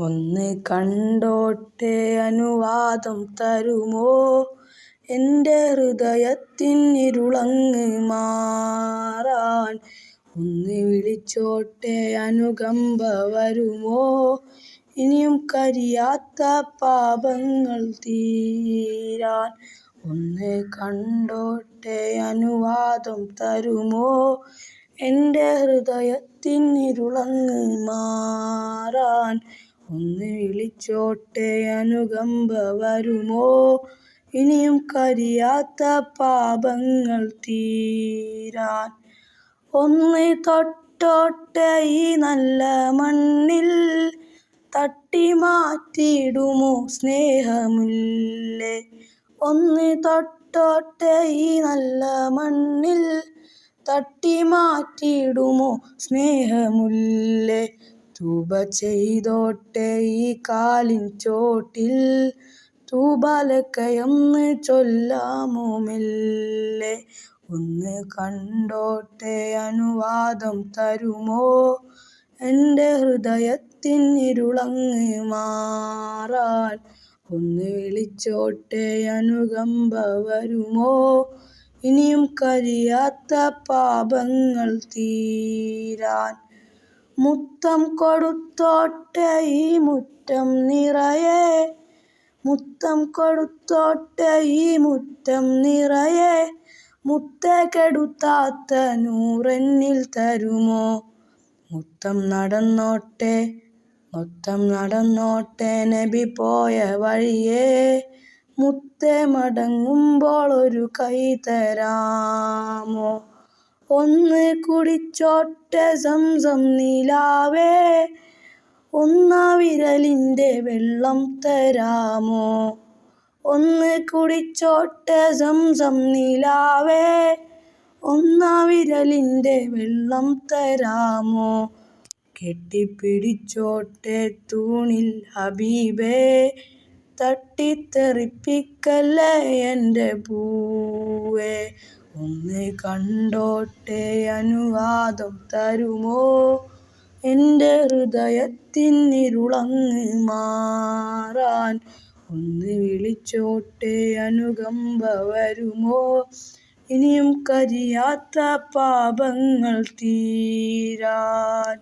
ഒന്ന് കണ്ടോട്ടെ അനുവാദം തരുമോ? എൻ്റെ ഹൃദയത്തിനിരുളങ്ങ് മാറാൻ. ഒന്ന് വിളിച്ചോട്ടെ അനുകമ്പ വരുമോ? ഇനിയും കരിയാത്ത പാപങ്ങൾ തീരാൻ. ഒന്ന് കണ്ടോട്ടെ അനുവാദം തരുമോ? എൻ്റെ ഹൃദയത്തിനിരുളങ്ങ് മാറാൻ. ഒന്ന് വിളിച്ചോട്ടെ അനുകമ്പ വരുമോ? ഇനിയും കരിയാത്ത പാപങ്ങൾ തീരാൻ. ഒന്ന് തൊട്ടോട്ടെ ഈ നല്ല മണ്ണിൽ, തട്ടി മാറ്റിയിടുമോ സ്നേഹമുല്ലേ? ഒന്ന് തൊട്ടോട്ടെ ഈ നല്ല മണ്ണിൽ, തട്ടി മാറ്റിയിടുമോ സ്നേഹമുല്ലേ? തൂബ ചെയ്തോട്ടെ ഈ കാലിൻ ചോട്ടിൽ, തൂബാലക്കയൊന്ന് ചൊല്ലാമോ മെല്ലെ? ഒന്ന് കണ്ടോട്ടെ അനുവാദം തരുമോ? എൻ്റെ ഹൃദയത്തിനിരുളങ്ങ് മാറാൻ. ഒന്ന് വിളിച്ചോട്ടെ അനുകമ്പ വരുമോ? ഇനിയും കരിയാത്ത പാപങ്ങൾ തീരാൻ. മുത്തം കൊടുത്തോട്ടെ ഈ മുറ്റം നിറയെ, മുത്തം കൊടുത്തോട്ടെ ഈ മുറ്റം നിറയെ, മുത്തേ കെടുത്താത്ത നൂറെന്നിൽ തരുമോ? മുത്തം നടന്നോട്ടെ, മൊത്തം നടന്നോട്ടെ നബി പോയ വഴിയേ, മുത്തേ മടങ്ങുമ്പോൾ ഒരു കൈ തരാമോ? ഒന്ന് കുടിച്ചോട്ടെ സംസം നിലാവേ, ഒന്നാ വിരലിൻ്റെ വെള്ളം തരാമോ? ഒന്ന് കുടിച്ചോട്ടെ സംസം നിലാവേ, ഒന്നാ വിരലിൻ്റെ വെള്ളം തരാമോ? കെട്ടിപ്പിടിച്ചോട്ടെ തൂണിൽ ഹബീബേ, തട്ടിത്തെറിപ്പിക്കല്ലേ എൻ്റെ പൂവേ. ഒന്ന് കണ്ടോട്ടെ അനുവാദം തരുമോ? എൻ്റെ ഹൃദയത്തിനിരുളങ്ങ് മാറാൻ. ഒന്ന് വിളിച്ചോട്ടെ അനുകമ്പ വരുമോ? ഇനിയും കരിയാത്ത പാപങ്ങൾ തീരാൻ.